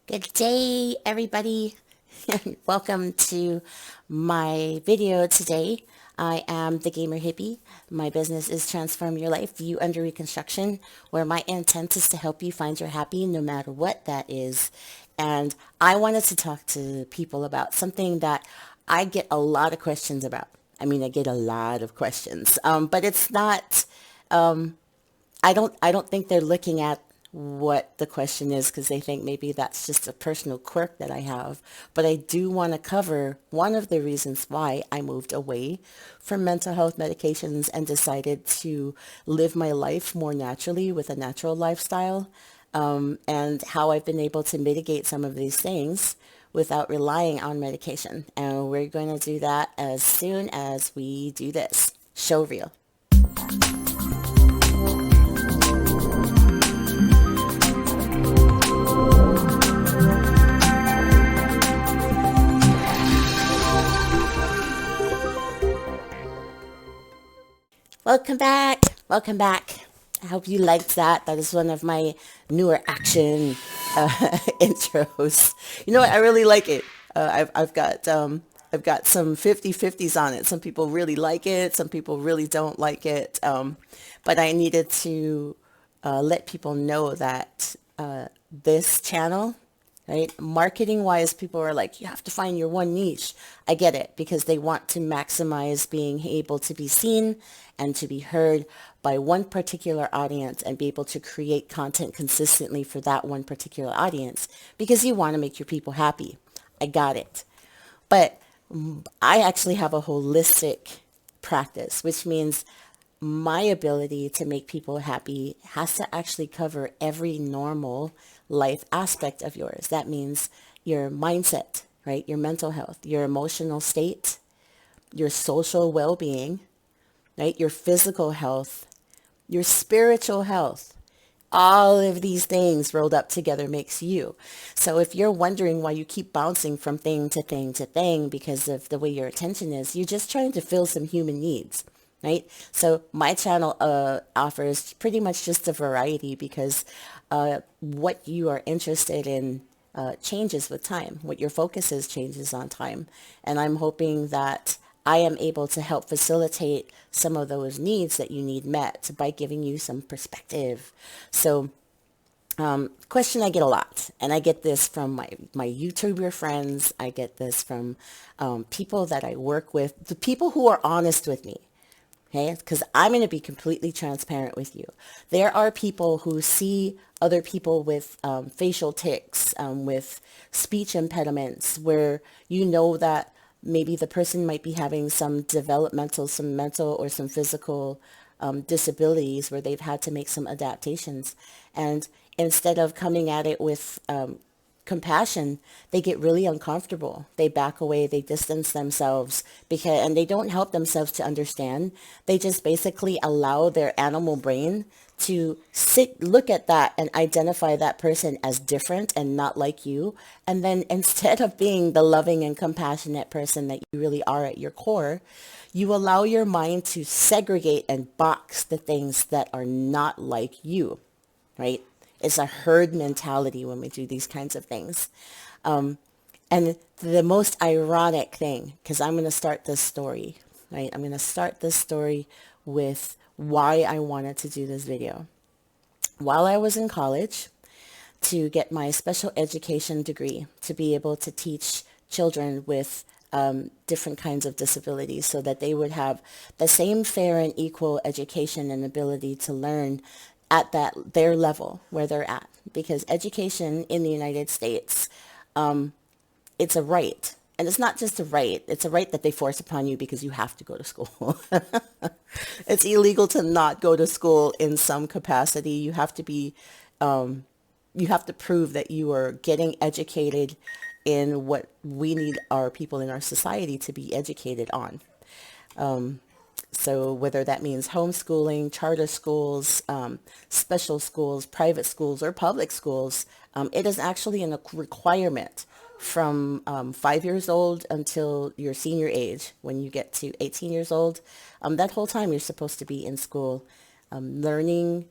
Good day, everybody. Welcome to my video today. I am the Gamer Hippie. My business is Transform Your Life, View Under Reconstruction, where my intent is to help you find your happy no matter what that is. And I wanted to talk to people about something that I get a lot of questions about. I get a lot of questions, but it's not, I don't think they're looking at what the question is because they think maybe that's just a personal quirk that I have. But I do want to cover one of the reasons why I moved away from mental health medications and decided to live my life more naturally with a natural lifestyle, and how I've been able to mitigate some of these things without relying on medication. And we're going to do that as soon as we do this. Show reel. Welcome back. Welcome back. I hope you liked that. That is one of my newer action intros. You know what? I really like it. I've got some 50-50s on it. Some people really like it. Some people really don't like it. But I needed to let people know that this channel, right? Marketing wise, people are like, you have to find your one niche. I get it because they want to maximize being able to be seen and to be heard by one particular audience and be able to create content consistently for that one particular audience because you want to make your people happy. I got it. But I actually have a holistic practice, which means my ability to make people happy has to actually cover every normal life aspect of yours. That means your mindset, right? Your mental health, your emotional state, your social well-being, right? Your physical health, your spiritual health. All of these things rolled up together makes you. So if you're wondering why you keep bouncing from thing to thing to thing because of the way your attention is, you're just trying to fill some human needs, right? So my channel offers pretty much just a variety because what you are interested in changes with time. What your focus is changes on time. And I'm hoping that I am able to help facilitate some of those needs that you need met by giving you some perspective. So question I get a lot, and I get this from my YouTuber friends. I get this from people that I work with, the people who are honest with me. Okay, because I'm going to be completely transparent with you. There are people who see other people with facial tics, with speech impediments, where you know that maybe the person might be having some developmental, some mental, or some physical disabilities where they've had to make some adaptations. And instead of coming at it with compassion, they get really uncomfortable. They back away, they distance themselves and they don't help themselves to understand. They just basically allow their animal brain to look at that and identify that person as different and not like you. And then instead of being the loving and compassionate person that you really are at your core, you allow your mind to segregate and box the things that are not like you, right? It's a herd mentality when we do these kinds of things. And the most ironic thing, because I'm going to start this story, right? I'm going to start this story with why I wanted to do this video. While I was in college, to get my special education degree, to be able to teach children with different kinds of disabilities so that they would have the same fair and equal education and ability to learn at their level where they're at. Because education in the United States, it's a right. And it's not just a right. It's a right that they force upon you because you have to go to school. It's illegal to not go to school in some capacity. You have to prove that you are getting educated in what we need our people in our society to be educated on. So whether that means homeschooling, charter schools, special schools, private schools, or public schools, it is actually a requirement from 5 years old until your senior age. When you get to 18 years old, that whole time you're supposed to be in school, learning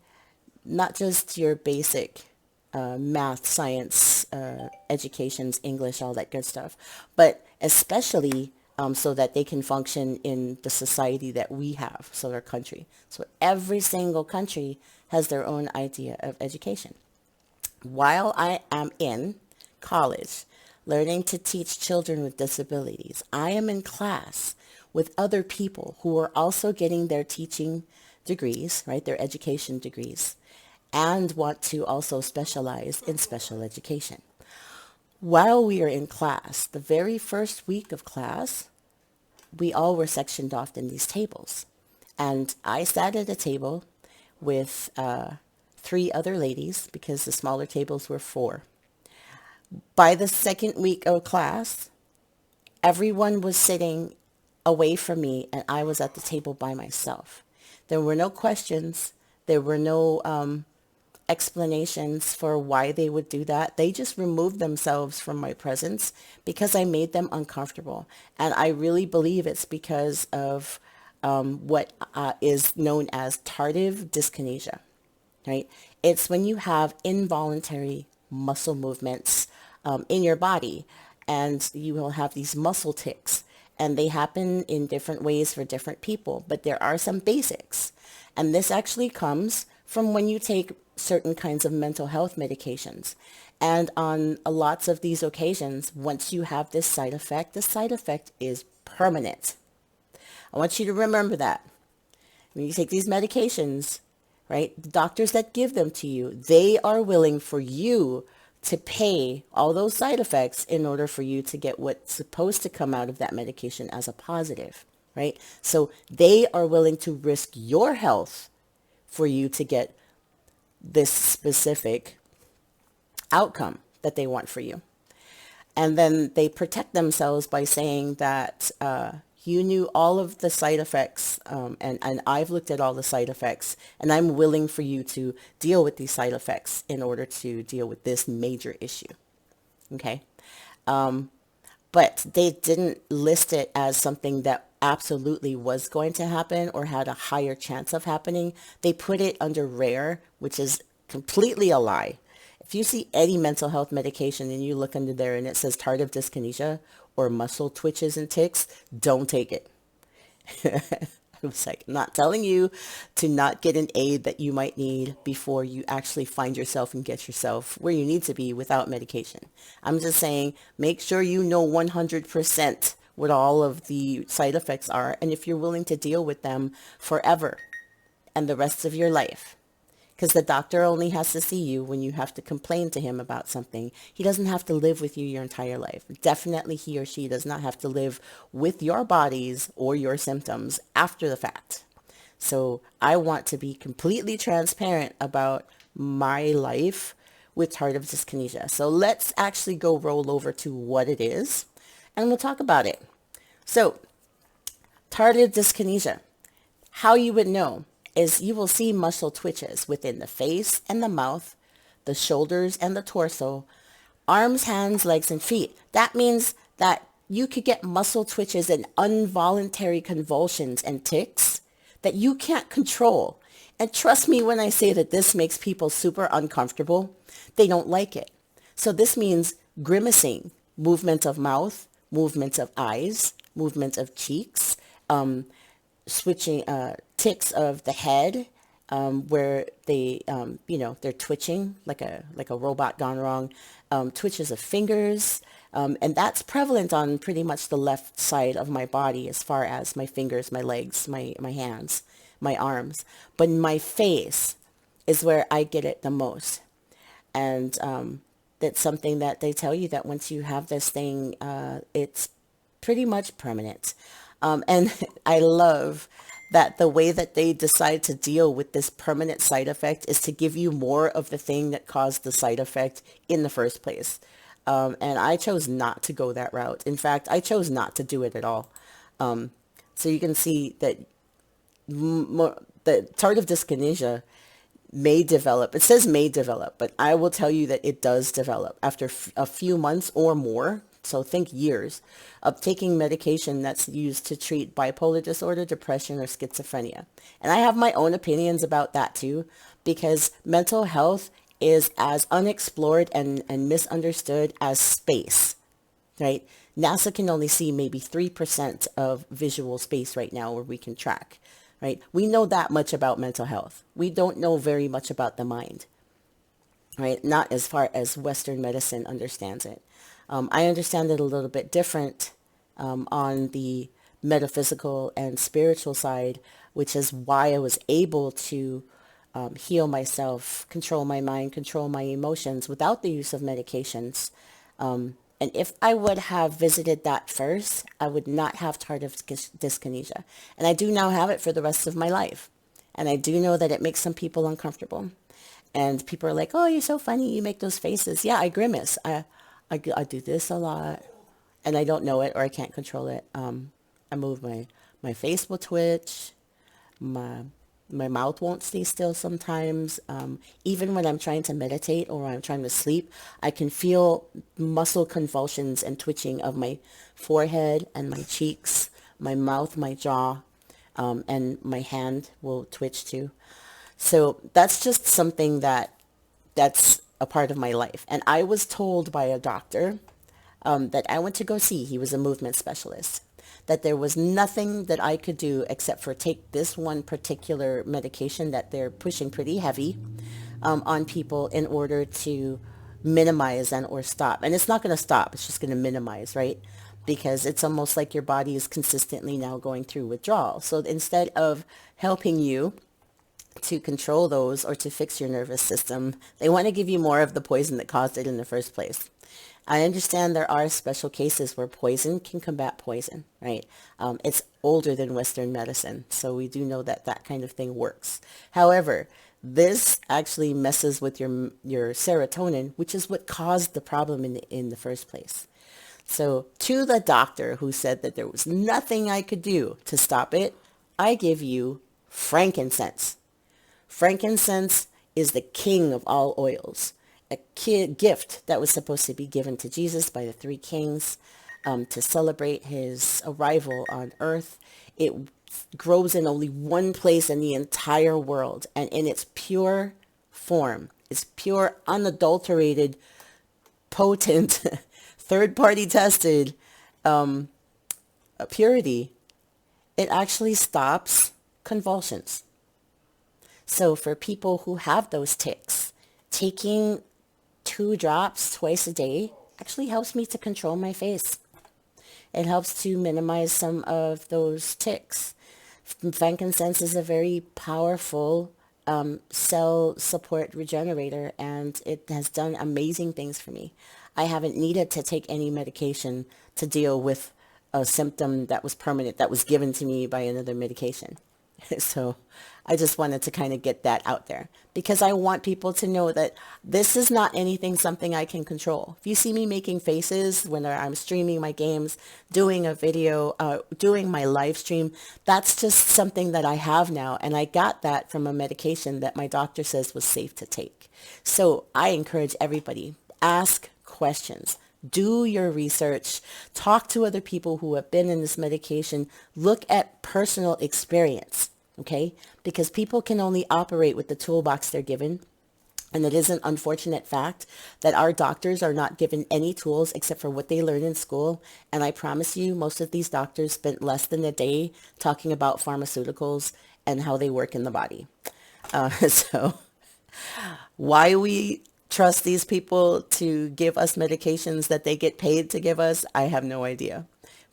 not just your basic math, science, educations, English, all that good stuff. But especially so that they can function in the society that we have, so our country. So every single country has their own idea of education. While I am in college learning to teach children with disabilities, I am in class with other people who are also getting their teaching degrees, right, their education degrees, and want to also specialize in special education. While we are in class, the very first week of class, we all were sectioned off in these tables. And I sat at a table with three other ladies because the smaller tables were four. By the second week of class, everyone was sitting away from me and I was at the table by myself. There were no questions. There were no explanations for why they would do that. They just removed themselves from my presence because I made them uncomfortable. And I really believe it's because of what is known as tardive dyskinesia, right? It's when you have involuntary muscle movements in your body, and you will have these muscle tics, and they happen in different ways for different people, but there are some basics. And this actually comes from when you take certain kinds of mental health medications. And on lots of these occasions, once you have this side effect, the side effect is permanent. I want you to remember that. When you take these medications, right, the doctors that give them to you, they are willing for you to pay all those side effects in order for you to get what's supposed to come out of that medication as a positive, right? So they are willing to risk your health for you to get this specific outcome that they want for you. And then they protect themselves by saying that you knew all of the side effects, and I've looked at all the side effects, and I'm willing for you to deal with these side effects in order to deal with this major issue. Okay? But they didn't list it as something that absolutely was going to happen or had a higher chance of happening. They put it under rare, which is completely a lie. If you see any mental health medication and you look under there and it says tardive dyskinesia or muscle twitches and tics, don't take it. I was like, not telling you to not get an aid that you might need before you actually find yourself and get yourself where you need to be without medication. I'm just saying, make sure you know 100% what all of the side effects are, and if you're willing to deal with them forever and the rest of your life. Because the doctor only has to see you when you have to complain to him about something. He doesn't have to live with you your entire life. Definitely he or she does not have to live with your bodies or your symptoms after the fact. So I want to be completely transparent about my life with tardive dyskinesia. So let's actually go roll over to what it is, and we'll talk about it. So tardive dyskinesia, how you would know is you will see muscle twitches within the face and the mouth, the shoulders and the torso, arms, hands, legs, and feet. That means that you could get muscle twitches and involuntary convulsions and tics that you can't control. And trust me when I say that this makes people super uncomfortable. They don't like it. So this means grimacing, movement of mouth, movements of eyes, movement of cheeks, switching tics of the head, where they they're twitching like a robot gone wrong, twitches of fingers, and that's prevalent on pretty much the left side of my body as far as my fingers, my legs, my hands, my arms. But my face is where I get it the most. And that's something that they tell you that once you have this thing, it's pretty much permanent. And I love that the way that they decide to deal with this permanent side effect is to give you more of the thing that caused the side effect in the first place. And I chose not to go that route. In fact, I chose not to do it at all. So you can see that the tardive dyskinesia may develop. It says may develop, but I will tell you that it does develop after a few months or more. So think years of taking medication that's used to treat bipolar disorder, depression, or schizophrenia. And I have my own opinions about that too, because mental health is as unexplored and misunderstood as space, right? NASA can only see maybe 3% of visual space right now where we can track, right? We know that much about mental health. We don't know very much about the mind, right? Not as far as Western medicine understands it. I understand it a little bit different on the metaphysical and spiritual side, which is why I was able to heal myself, control my mind, control my emotions without the use of medications. And if I would have visited that first, I would not have tardive dyskinesia. And I do now have it for the rest of my life. And I do know that it makes some people uncomfortable. And people are like, oh, you're so funny. You make those faces. Yeah, I grimace. I do this a lot. And I don't know it or I can't control it. I move my face will twitch. My my mouth won't stay still sometimes. Even when I'm trying to meditate or I'm trying to sleep, I can feel muscle convulsions and twitching of my forehead and my cheeks, my mouth, my jaw, and my hand will twitch too. So that's just something that's a part of my life. And I was told by a doctor that I went to go see, he was a movement specialist, that there was nothing that I could do except for take this one particular medication that they're pushing pretty heavy on people in order to minimize and or stop. And it's not going to stop. It's just going to minimize, right? Because it's almost like your body is consistently now going through withdrawal. So instead of helping you to control those or to fix your nervous system, they want to give you more of the poison that caused it in the first place. I understand there are special cases where poison can combat poison, right? It's older than Western medicine, so we do know that that kind of thing works. However, this actually messes with your serotonin, which is what caused the problem in the first place. So to the doctor who said that there was nothing I could do to stop it, I give you frankincense. Frankincense is the king of all oils, a gift that was supposed to be given to Jesus by the three kings to celebrate his arrival on earth. It grows in only one place in the entire world, and in its pure form, its pure, unadulterated, potent, third-party tested purity, it actually stops convulsions. So for people who have those tics, taking 2 drops twice a day actually helps me to control my face. It helps to minimize some of those tics. Frankincense is a very powerful cell support regenerator, and it has done amazing things for me. I haven't needed to take any medication to deal with a symptom that was permanent, that was given to me by another medication. So I just wanted to kind of get that out there because I want people to know that this is not something I can control. If you see me making faces when I'm streaming my games, doing a video, doing my live stream, that's just something that I have now. And I got that from a medication that my doctor says was safe to take. So I encourage everybody, ask questions. Do your research, talk to other people who have been in this medication, look at personal experience, okay? Because people can only operate with the toolbox they're given. And it is an unfortunate fact that our doctors are not given any tools except for what they learn in school. And I promise you, most of these doctors spent less than a day talking about pharmaceuticals and how they work in the body. So why we trust these people to give us medications that they get paid to give us, I have no idea.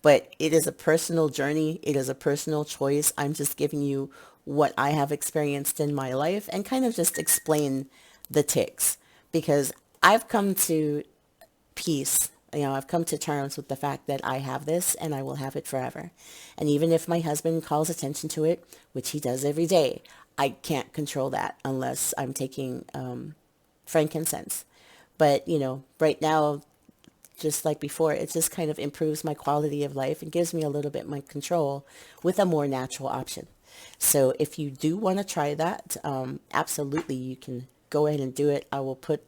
But it is a personal journey. It is a personal choice. I'm just giving you what I have experienced in my life and kind of just explain the tics because I've come to peace. I've come to terms with the fact that I have this and I will have it forever. And even if my husband calls attention to it, which he does every day, I can't control that unless I'm taking frankincense. But, right now, just like before, it just kind of improves my quality of life and gives me a little bit more control with a more natural option. So if you do want to try that, absolutely, you can go ahead and do it. I will put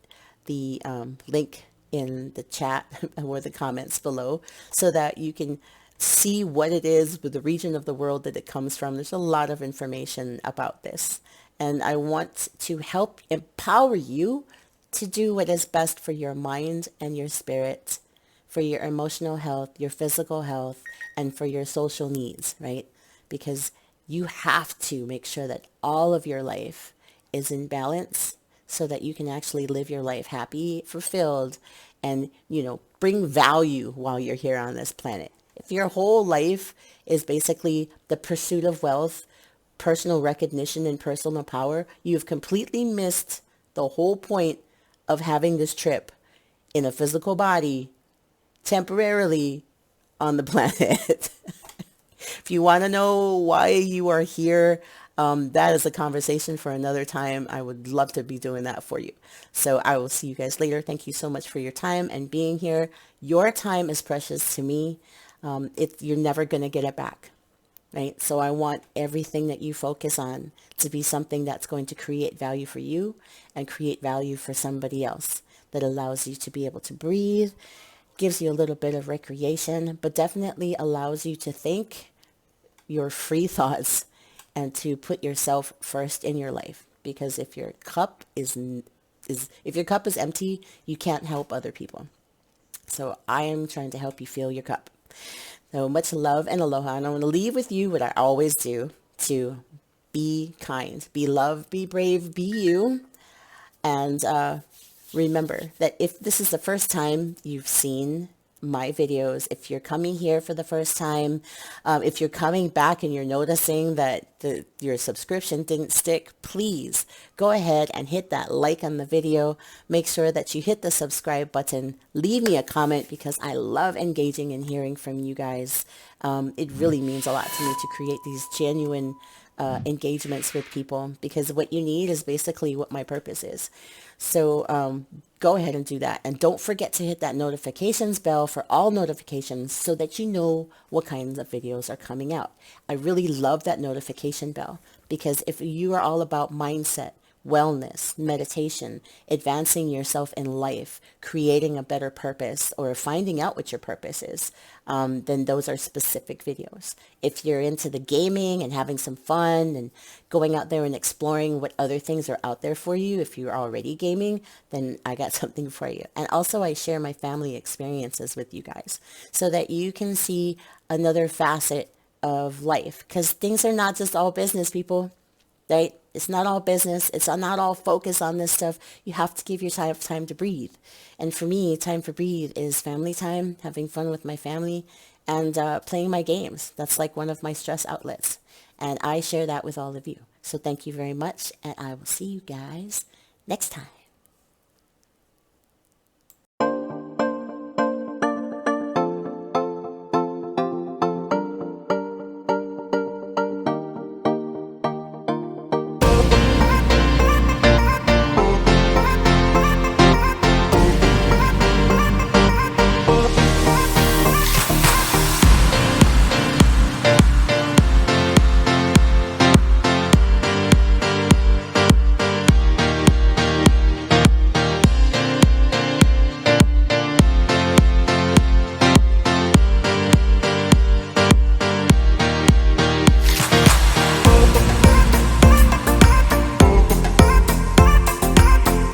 the link in the chat or the comments below so that you can see what it is with the region of the world that it comes from. There's a lot of information about this. And I want to help empower you to do what is best for your mind and your spirit, for your emotional health, your physical health, and for your social needs, right? Because you have to make sure that all of your life is in balance so that you can actually live your life happy, fulfilled, and, bring value while you're here on this planet. If your whole life is basically the pursuit of wealth, personal recognition, and personal power, you've completely missed the whole point of having this trip in a physical body temporarily on the planet. If you want to know why you are here, that is a conversation for another time. I would love to be doing that for you. So I will see you guys later. Thank you so much for your time and being here. Your time is precious to me. You're never going to get it back, right? So I want everything that you focus on to be something that's going to create value for you and create value for somebody else, that allows you to be able to breathe, gives you a little bit of recreation, but definitely allows you to think your free thoughts and to put yourself first in your life. Because if your cup is empty, you can't help other people. So I am trying to help you fill your cup. So much love and aloha. And I want to leave with you what I always do, to be kind, be loved, be brave, be you. And remember that if this is the first time you've seen my videos, if you're coming here for the first time, if you're coming back and you're noticing that your subscription didn't stick, please go ahead and hit that like on the video. Make sure that you hit the subscribe button. Leave me a comment, because I love engaging and hearing from you guys. It really means a lot to me to create these genuine engagements with people, because what you need is basically what my purpose is. So go ahead and do that. And don't forget to hit that notifications bell for all notifications so that you know what kinds of videos are coming out. I really love that notification bell, because if you are all about mindset, wellness, meditation, advancing yourself in life, creating a better purpose, or finding out what your purpose is, then those are specific videos. If you're into the gaming and having some fun and going out there and exploring what other things are out there for you, if you're already gaming, then I got something for you. And also I share my family experiences with you guys so that you can see another facet of life, because things are not just all business, people. Right? It's not all business. It's not all focus on this stuff. You have to give your time to breathe. And for me, time for breathe is family time, having fun with my family, and playing my games. That's like one of my stress outlets. And I share that with all of you. So thank you very much, and I will see you guys next time.